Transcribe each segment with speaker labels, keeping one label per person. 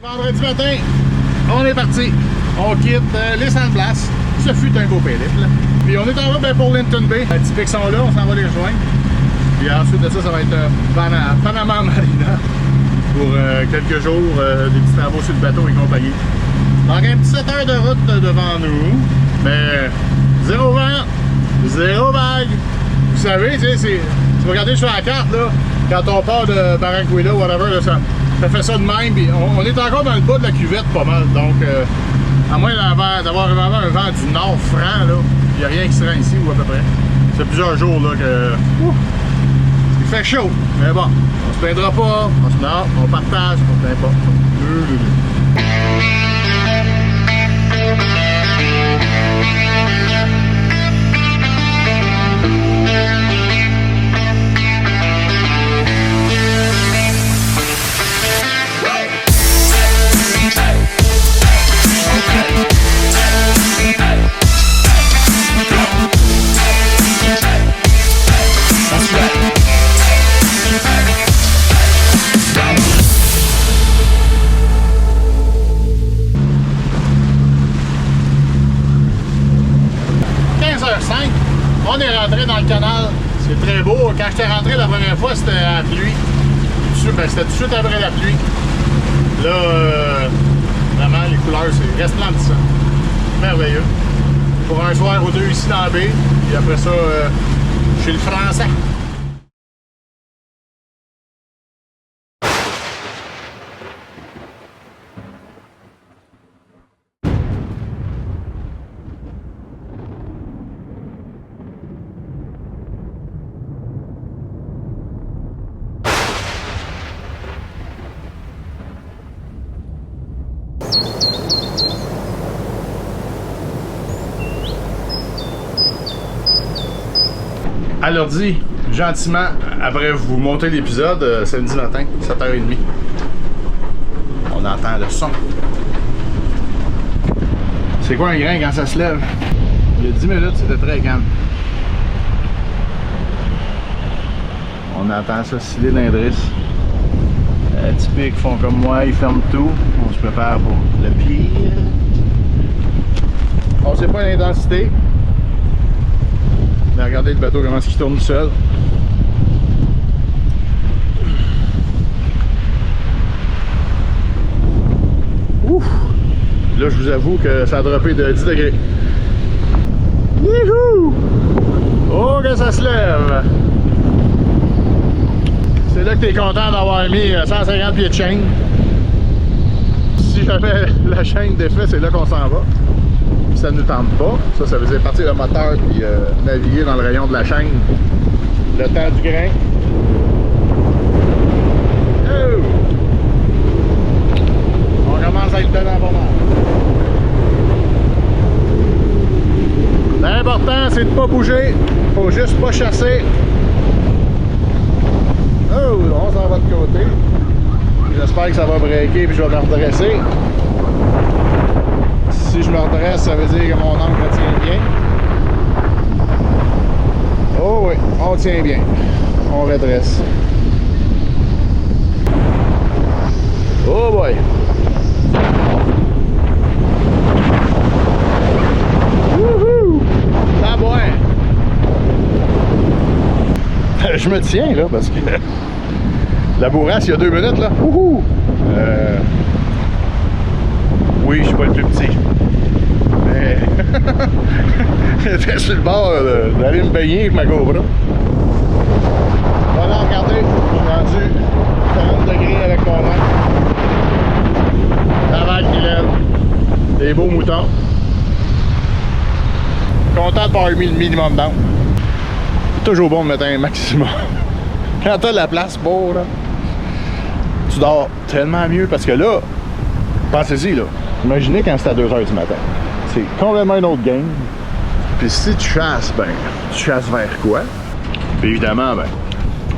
Speaker 1: Vendredi matin, on est parti. On quitte les Sandplaces. Ce fut un beau périple. Puis on est en route pour Linton Bay. Typiques sont là, on s'en va les rejoindre. Puis ensuite de ça, ça va être Panama Marina pour quelques jours, des petits travaux sur le bateau et compagnie. Donc un petit 7 heures de route devant nous. Mais zéro vent, zéro vague. Vous savez, tu sais, si vous regardez sur la carte, là, quand on part de Barranquilla ou whatever, là, ça fait ça de même. Puis on est encore dans le bas de la cuvette pas mal. Donc, à moins d'avoir vraiment un vent du nord franc, là, il n'y a rien qui se rend ici ou à peu près. Ça fait plusieurs jours là, que il fait chaud. Mais bon, on se plaindra pas. On partage, on ne plaint pas. On est rentré dans le canal, c'est très beau. Quand j'étais rentré la première fois, c'était à la pluie. C'était tout de suite après la pluie. Là, vraiment, les couleurs, c'est resplendissant. Merveilleux. Pour un soir ou deux ici dans la baie, et après ça, chez le Français. À l'ordi, gentiment, après vous montez l'épisode, samedi matin, 7h30. On entend le son. C'est quoi un grain quand ça se lève? Il y a 10 minutes, c'était très calme. On entend ça sciller dans les drisses. Typiques font comme moi, ils ferment tout. On se prépare pour le pire. On sait pas l'intensité. Mais regardez le bateau comment il tourne seul. Ouf! Là, je vous avoue que ça a droppé de 10 degrés. Youhou! Oh, que ça se lève! C'est là que tu es content d'avoir mis 150 pieds de chaîne. Si jamais la chaîne défait, c'est là qu'on s'en va. Ça ne nous tente pas. Ça veut dire partir le moteur puis naviguer dans le rayon de la chaîne. Le temps du grain. Oh! On commence à être dedans pas mal. L'important, c'est de ne pas bouger. Faut juste pas chasser. Oh! On s'en va de côté. J'espère que ça va breaker puis je vais me redresser. Si je me redresse, ça veut dire que mon ancre tient bien. Oh oui, on tient bien. On redresse. Oh boy! Wouhou! Ça boit! Je me tiens là parce que la bourrasse il y a 2 minutes là. Wouhou! Oui, je suis pas le plus petit. Mais j'étais sur le bord d'aller me baigner avec ma GoPro. Voilà, regardez, je suis rendu 40 degrés avec mon ancre. La vague qui lève. Des beaux moutons. Content de pas avoir mis le minimum d'encre. C'est toujours bon de mettre un maximum. Quand t'as de la place pour, là, tu dors tellement mieux parce que là, pensez-y là. Imaginez quand c'est à 2h du matin. C'est complètement une autre game. Puis si tu chasses, ben, tu chasses vers quoi? Puis évidemment, ben,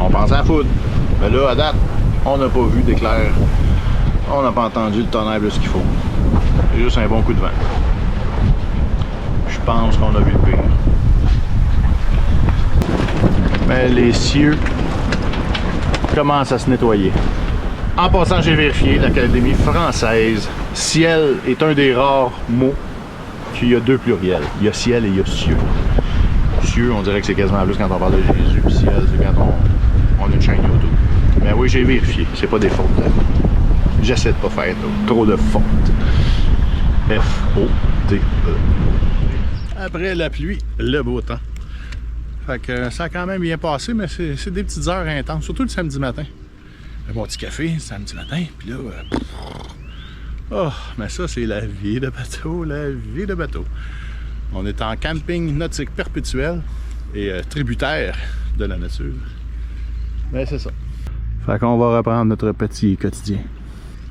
Speaker 1: on pense à la foudre. Mais là, à date, on n'a pas vu d'éclair. On n'a pas entendu le tonnerre plus qu'il faut. C'est juste un bon coup de vent. Je pense qu'on a vu le pire. Mais les cieux commencent à se nettoyer. En passant, j'ai vérifié l'Académie française. Ciel est un des rares mots qu'il y a deux pluriels. Il y a ciel et il y a cieux. Cieux, on dirait que c'est quasiment plus quand on parle de Jésus. Puis ciel, c'est quand on a une chaîne YouTube. Mais oui, j'ai vérifié. C'est pas des fautes. J'essaie de pas faire trop de fautes. F-O-T-E. Après la pluie, le beau temps. Fait que ça a quand même bien passé, mais c'est des petites heures intenses, surtout le samedi matin. Un bon petit café le samedi matin, puis là... oh, mais ça, c'est la vie de bateau, la vie de bateau. On est en camping nautique perpétuel et tributaire de la nature. Mais c'est ça. Fait qu'on va reprendre notre petit quotidien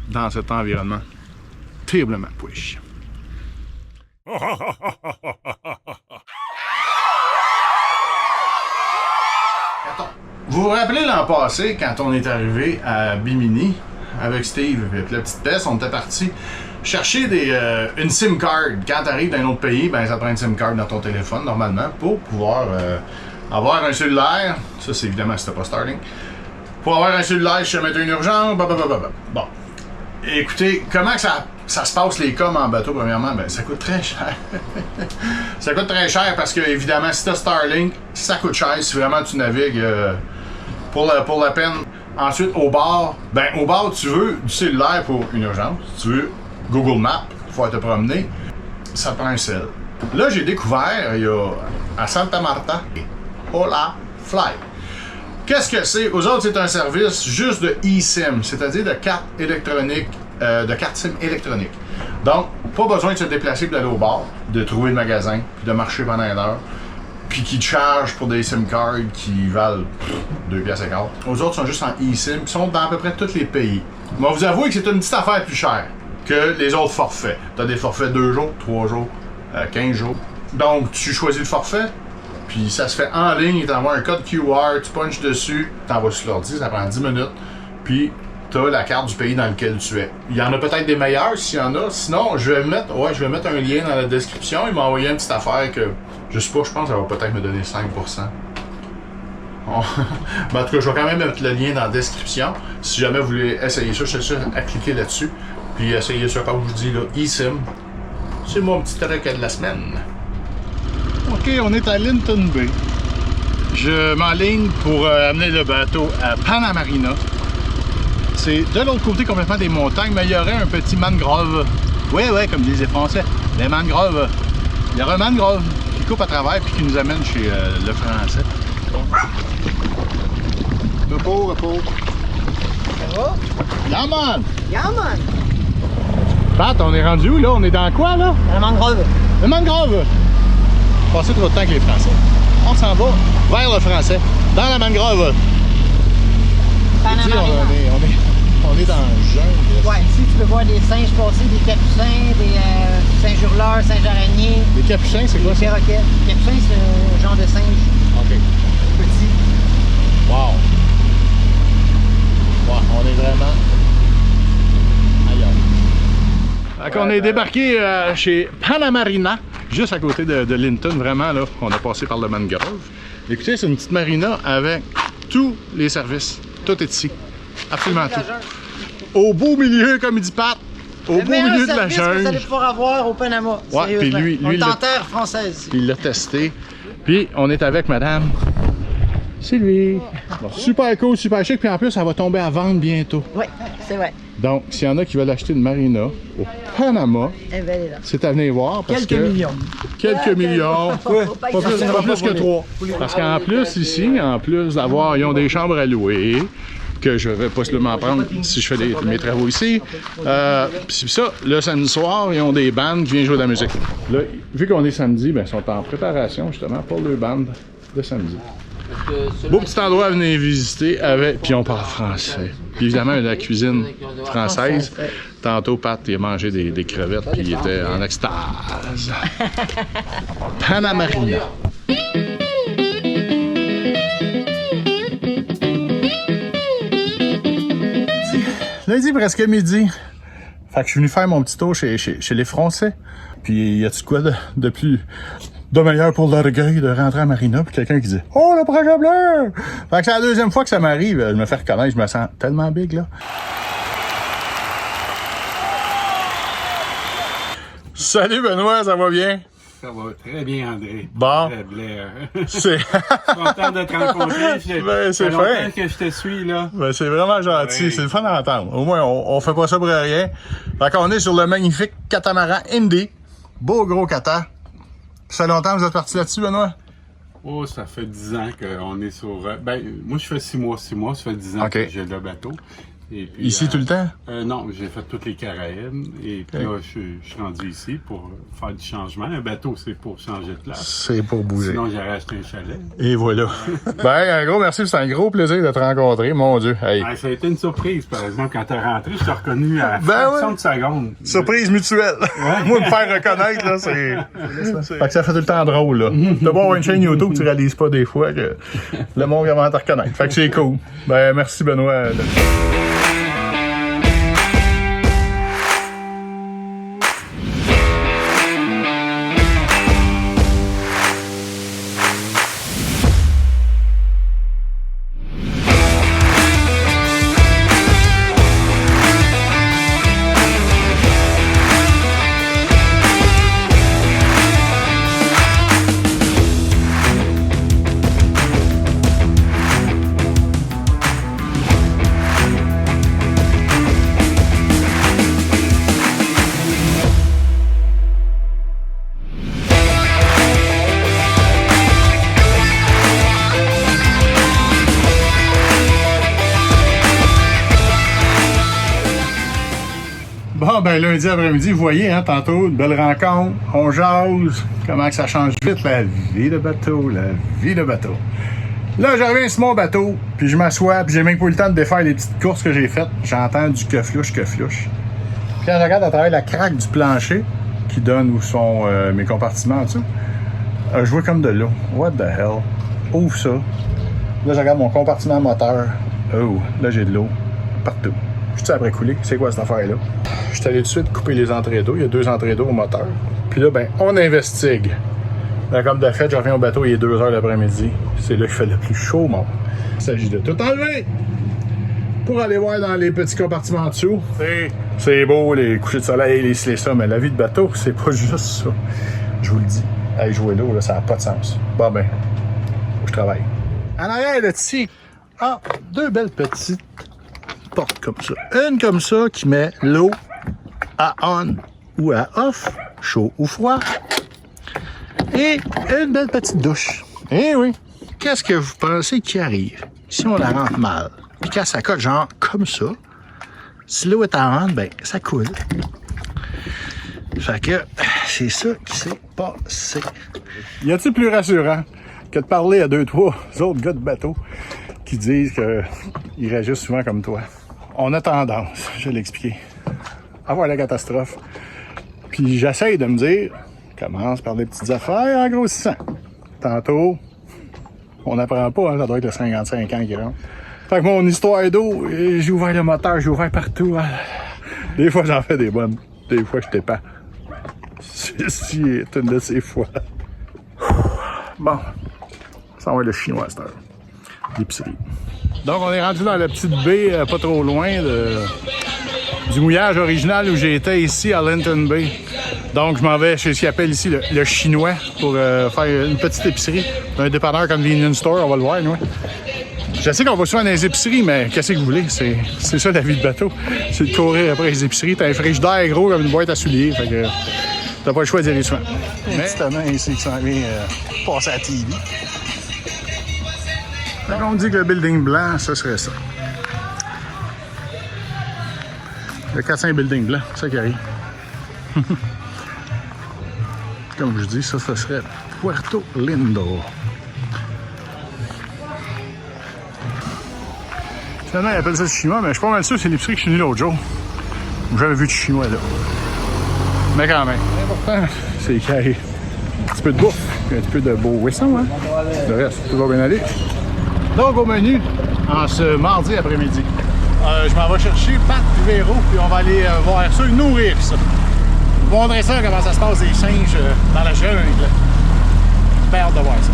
Speaker 1: dans cet environnement terriblement pouiche. Vous vous rappelez l'an passé, quand on est arrivé à Bimini avec Steve et la petite Bess, on était parti chercher une SIM card. Quand tu arrives d'un autre pays, ben ça te prend une SIM card dans ton téléphone normalement pour pouvoir avoir un cellulaire. Ça, c'est évidemment si t'as pas Starlink. Pour avoir un cellulaire, si jamais t'as une urgence, bon. Écoutez, comment que ça se passe les coms en bateau, premièrement? Ben, ça coûte très cher. Ça coûte très cher parce que, évidemment, si t'as Starlink, ça coûte cher si vraiment tu navigues pour la peine. Ensuite, au bar, tu veux du cellulaire pour une urgence. Tu veux Google Maps pour pouvoir te promener, ça te prend un cell. Là, j'ai découvert, il y a à Santa Marta, Hola Fly. Qu'est-ce que c'est? Aux autres, c'est un service juste de eSIM, c'est-à-dire de carte électronique, de carte SIM électronique. Donc, pas besoin de se déplacer pour aller au bar, de trouver le magasin, puis de marcher pendant une heure, puis qui te chargent pour des SIM cards qui valent 2,50$. Aux autres sont juste en eSIM, qui sont dans à peu près tous les pays. Mais vous avouez que c'est une petite affaire plus chère que les autres forfaits. Tu as des forfaits 2 jours, 3 jours, 15 jours. Donc, tu choisis le forfait, puis ça se fait en ligne, ils t'envoient un code QR, tu punches dessus, t'envoies sur l'ordi, ça prend 10 minutes, puis t'as la carte du pays dans lequel tu es. Il y en a peut-être des meilleurs s'il y en a, sinon je vais mettre un lien dans la description, il m'a envoyé une petite affaire que, je sais pas, je pense que ça va peut-être me donner 5%. Mais en tout cas, je vais quand même mettre le lien dans la description, si jamais vous voulez essayer ça, je suis sûr à cliquer là-dessus, puis essayer ça, comme je vous dis, là, eSIM, c'est mon petit truc de la semaine. Ok, on est à Linton Bay. Je m'enligne pour amener le bateau à Panamarina. C'est de l'autre côté complètement des montagnes, mais il y aurait un petit mangrove. Ouais, comme disent les Français. Les mangroves. Il y aurait un mangrove qui coupe à travers puis qui nous amène chez le Français. Repos.
Speaker 2: Ça va?
Speaker 1: Yaman!
Speaker 2: Yaman!
Speaker 1: Pat, on est rendu où là? On est dans quoi là?
Speaker 2: Le mangrove.
Speaker 1: Le mangrove! Passer trop de temps avec les Français. On s'en va vers le Français, dans la mangrove. On est dans le jungle.
Speaker 2: Ouais, ici tu peux voir des singes passer, des capucins, des singes hurleurs, singes araignées.
Speaker 1: Les capucins, c'est quoi ça?
Speaker 2: Des perroquets. Les capucins, c'est un genre de singe.
Speaker 1: Ok.
Speaker 2: Petit.
Speaker 1: Wow. Ouais, on est vraiment ailleurs. Donc, on est débarqué chez Panamarina, juste à côté de Linton, vraiment là. On a passé par le mangrove. Écoutez, c'est une petite marina avec tous les services. Tout est ici. Absolument tout. Au beau milieu, comme il dit Pat, au beau milieu de la jungle.
Speaker 2: Vous allez pouvoir avoir au Panama.
Speaker 1: Ouais, puis lui,
Speaker 2: on est en terre française.
Speaker 1: Puis il l'a testé. Puis on est avec madame Sylvie. Bon, super cool, super chic. Puis en plus, elle va tomber à vendre bientôt.
Speaker 2: Oui, c'est vrai.
Speaker 1: Donc, s'il y en a qui veulent acheter une marina au Panama, c'est à venir voir. Parce
Speaker 2: Quelques millions.
Speaker 1: Quelques millions. Pas plus que 3. Parce qu'en plus, ici, en plus d'avoir, ils ont des chambres à louer, que je vais possiblement prendre si je fais mes travaux ici. Puis ça, le samedi soir, ils ont des bandes qui viennent jouer de la musique. Là, vu qu'on est samedi, ben, ils sont en préparation justement pour le band de samedi. Beau petit endroit à venir visiter avec, puis on parle français. Puis évidemment, la cuisine française. Tantôt, Pat, il a mangé des crevettes, puis il était en extase. Panamarina. Lundi, presque midi. Fait que je suis venu faire mon petit tour chez les Français. Puis y a-tu quoi de plus... de meilleur pour l'orgueil de rentrer à Marina, puis quelqu'un qui dit « Oh, le projet bleu! » Fait que c'est la deuxième fois que ça m'arrive, je me fais reconnaître, je me sens tellement big, là. Salut Benoît, ça va bien?
Speaker 3: Ça va très bien, André.
Speaker 1: Bon.
Speaker 3: Blair.
Speaker 1: C'est
Speaker 3: Content de te rencontrer.
Speaker 1: Ben, c'est
Speaker 3: longtemps
Speaker 1: fin.
Speaker 3: que je te suis, là.
Speaker 1: Ben, c'est vraiment gentil,
Speaker 3: Oui.
Speaker 1: c'est le fun d'entendre. Au moins, on fait pas ça pour rien. Fait qu'on est sur le magnifique catamaran Indy. Beau gros cata. Ça fait longtemps que vous êtes parti là-dessus, Benoît?
Speaker 3: Oh, ça fait 10 ans qu'on est sur... Ben, moi, je fais 6 mois. Ça fait 10 ans
Speaker 1: OK.
Speaker 3: que j'ai le bateau. Et puis,
Speaker 1: Ici tout le temps?
Speaker 3: Non, j'ai fait toutes les Caraïbes. Et puis là, je suis rendu ici pour faire du changement. Un bateau, c'est pour changer de place.
Speaker 1: C'est pour bouger.
Speaker 3: Sinon, j'aurais acheté un chalet.
Speaker 1: Et voilà. Ben, un gros merci, c'est un gros plaisir de te rencontrer, mon Dieu. Hey.
Speaker 3: Ah, ça a été une surprise, par exemple, quand t'es rentré, je t'ai reconnu à la
Speaker 1: Ben
Speaker 3: fraction
Speaker 1: ouais.
Speaker 3: de seconde.
Speaker 1: Surprise mutuelle. Moi, me faire reconnaître, là, c'est... Fait que ça fait tout le temps drôle, là. De voir une chaîne YouTube, tu réalises pas des fois que le monde vient à te reconnaître. Fait que c'est cool. Ben, merci, Benoît. Bon, ben lundi après-midi, vous voyez, hein, tantôt, une belle rencontre, on jase, comment que ça change vite, la vie de bateau, la vie de bateau. Là, je reviens sur mon bateau, puis je m'assois, puis j'ai même pas eu le temps de défaire les petites courses que j'ai faites. J'entends du que-flouche. Puis quand je regarde à travers la craque du plancher, qui donne où sont mes compartiments en dessous, je vois comme de l'eau. What the hell? Ouvre ça. Là, je regarde mon compartiment moteur. Oh, là, j'ai de l'eau partout. Je suis après couler. C'est quoi cette affaire-là? Je suis allé tout de suite couper les entrées d'eau. Il y a 2 entrées d'eau au moteur. Puis là, ben, on investigue. Ben, comme de fait, je reviens au bateau, il est 2 heures l'après-midi. C'est là qu'il fait le plus chaud au monde. Il s'agit de tout enlever pour aller voir dans les petits compartiments en dessous. C'est beau, les couchers de soleil, les ci, les ça, mais la vie de bateau, c'est pas juste ça. Je vous le dis. Aller jouer l'eau, là, ça n'a pas de sens. Bon, ben, faut que je travaille. En arrière, là, ici, 2 belles petites portes comme ça. Une comme ça qui met l'eau à on ou à off, chaud ou froid. Et une belle petite douche. Eh oui. Qu'est-ce que vous pensez qui arrive si on la rentre mal? Puis quand ça colle genre comme ça, si l'eau est à on, ben ça coule. Fait que c'est ça qui s'est passé. Y a-t-il plus rassurant que de parler à 2-3 autres gars de bateau qui disent qu'ils réagissent souvent comme toi? On a tendance, je vais l'expliquer, à voir la catastrophe. Puis j'essaye de me dire, commence par des petites affaires en grossissant. Tantôt, on n'apprend pas, hein, ça doit être le 55 ans qui rentre. Fait que mon histoire d'eau, j'ai ouvert le moteur, j'ai ouvert partout. Des fois, j'en fais des bonnes. Des fois, je t'épais. Ceci est une de ces fois. Bon, ça va être le chinois à cette heure. L'épicerie. Donc, on est rendu dans la petite baie, pas trop loin du mouillage original où j'étais ici à Linton Bay. Donc, je m'en vais chez ce qu'ils appellent ici le chinois pour faire une petite épicerie. Un dépanneur convenience store, on va le voir, nous. Je sais qu'on va souvent dans les épiceries, mais qu'est-ce que vous voulez? C'est ça la vie de bateau. C'est de courir après les épiceries. T'as un frigidaire gros comme une boîte à souliers. Fait que t'as pas le choix d'y aller souvent. Mais petit amant ici qui s'en vient passer à la TV. Fait qu'on dit que le building blanc, ce serait ça. Le 400 building blanc, c'est ça qui arrive. Comme je dis, ça serait Puerto Lindo. Finalement, ils appellent ça du chinois, mais je suis pas mal sûr que c'est l'épicerie que je suis venu l'autre jour. J'avais vu du chinois là. Mais quand même, l'important, c'est qu'il y ait un petit peu de bouffe, un petit peu de beau boisson, hein. Le reste, tout va bien aller. Donc, au menu, en ce mardi après-midi, je m'en vais chercher Pat et Véro, puis on va aller voir ça, nourrir ça. Vous montrer ça, comment ça se passe des singes dans la jungle. J'ai hâte de voir ça.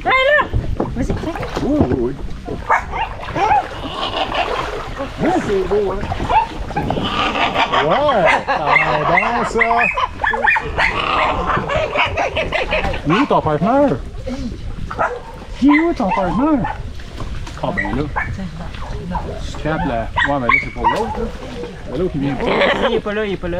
Speaker 4: Là, là! Vas-y, tiens.
Speaker 1: Oui. C'est beau, hein? Ouais! Ça va bien, ça! Il est où ton partenaire? Il est où ton partenaire? Ah ben là. Scrap la... Ouais, mais là, c'est pour l'autre, là. L'autre, il vient pas.
Speaker 4: Il est pas là, il est pas là.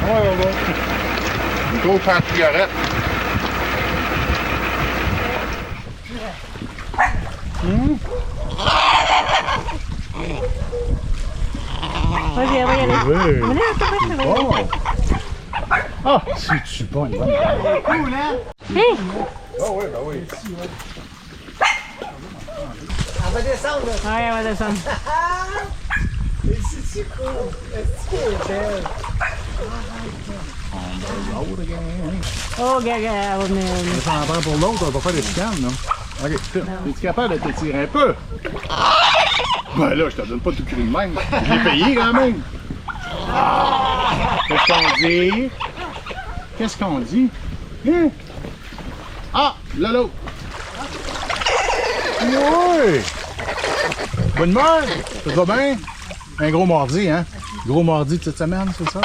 Speaker 1: Ouais, ouais. Une grosse paire de cigarettes.
Speaker 4: Vas-y, on va y aller.
Speaker 1: Oui.
Speaker 4: Venez, attends,
Speaker 1: Bon. Ah, si tu pognes, bonne paire.
Speaker 2: Cool, hein?
Speaker 4: Hey!
Speaker 1: Ah oui, ben oui.
Speaker 2: On va descendre, là.
Speaker 4: Ouais, on va descendre.
Speaker 2: C'est cool. C'est belle.
Speaker 4: Oh, gaga, on est...
Speaker 1: Ça en prend pour l'autre, on va pas faire des chicanes, là. Ok, es-tu capable de t'étirer un peu? Ben là, je te donne pas tout cru de même. Je l'ai payé quand même. Qu'est-ce qu'on dit? Qu'est-ce qu'on dit? Hein? Ah, là, l'autre. Oui! Bonne humeur! Ça va bien? Un gros mardi, hein? Gros mardi de cette semaine, c'est ça?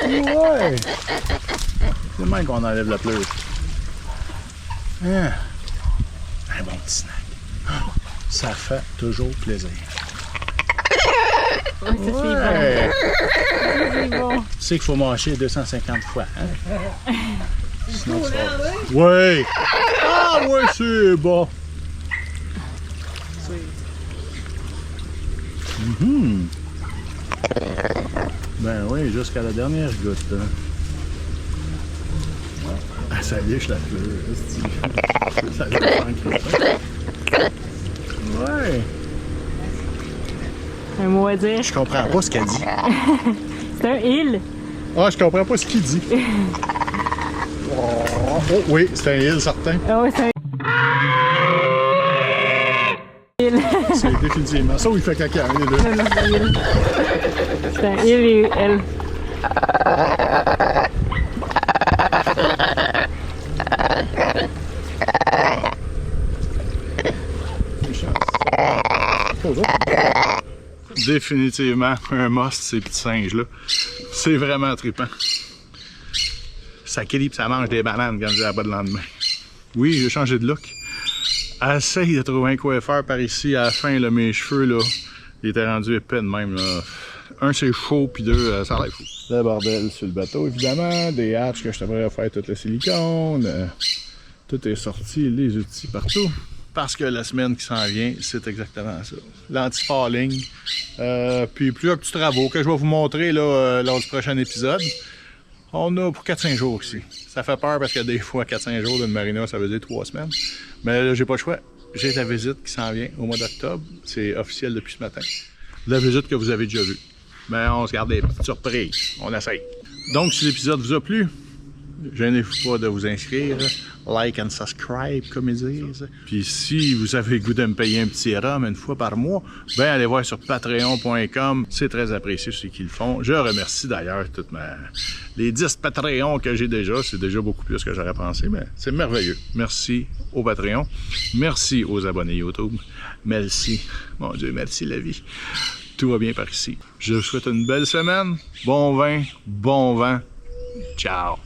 Speaker 1: Ouais! C'est le même qu'on enlève la pleuse. Hein? Un bon petit snack. Ça fait toujours plaisir.
Speaker 4: Ouais, ça,
Speaker 1: Ouais!
Speaker 4: c'est bon.
Speaker 1: Tu sais qu'il faut mâcher 250 fois, hein? Sinon,
Speaker 2: Cool,
Speaker 1: tu
Speaker 2: hein,
Speaker 1: vas-
Speaker 2: oui?
Speaker 1: Ouais! Ah ouais, c'est bon! Mhm. Ben oui, jusqu'à la dernière goutte. Hein. Ah, ça liche la fleur. Ça liche en crépin. Ouais!
Speaker 4: Un mot à dire.
Speaker 1: Je comprends pas ce qu'elle dit.
Speaker 4: C'est un île.
Speaker 1: Ah, je comprends pas ce qu'il dit. Oh oui, c'est un île certain.
Speaker 4: Ah ouais, c'est un île.
Speaker 1: C'est définitivement ça ou il fait caca, un des deux.
Speaker 4: Non, non, c'est un île. C'est un île et elle. Définitivement un must, ces petits singes-là. C'est vraiment trippant. Ça clip, ça mange des bananes quand j'ai pas de lendemain. Oui, j'ai changé de look. Essaye de trouver un coiffeur par ici. À la fin, là, mes cheveux, là, ils étaient rendus épais de même. Là. Un, c'est chaud, puis deux, ça a l'air fou. Le bordel sur le bateau, évidemment. Des hatches que je devrais faire tout le silicone. Tout est sorti, les outils partout. Parce que la semaine qui s'en vient, c'est exactement ça. L'anti-falling. Puis plusieurs petits travaux que je vais vous montrer là, lors du prochain épisode. On a pour 4-5 jours ici. Ça fait peur parce que des fois, 4-5 jours d'une marina, ça veut dire 3 semaines. Mais là, j'ai pas le choix. J'ai la visite qui s'en vient au mois d'octobre. C'est officiel depuis ce matin. La visite que vous avez déjà vue. Mais on se garde des petites surprises. On essaye. Donc, si l'épisode vous a plu, gênez-vous pas de vous inscrire. Like and subscribe, comme ils disent. Puis si vous avez le goût de me payer un petit rhum une fois par mois, ben allez voir sur patreon.com. C'est très apprécié ceux qui le font. Je remercie d'ailleurs les 10 Patreons que j'ai déjà. C'est déjà beaucoup plus que j'aurais pensé, mais c'est merveilleux. Merci aux Patreons. Merci aux abonnés YouTube. Merci. Mon Dieu, merci la vie. Tout va bien par ici. Je vous souhaite une belle semaine. Bon vin, bon vent. Ciao.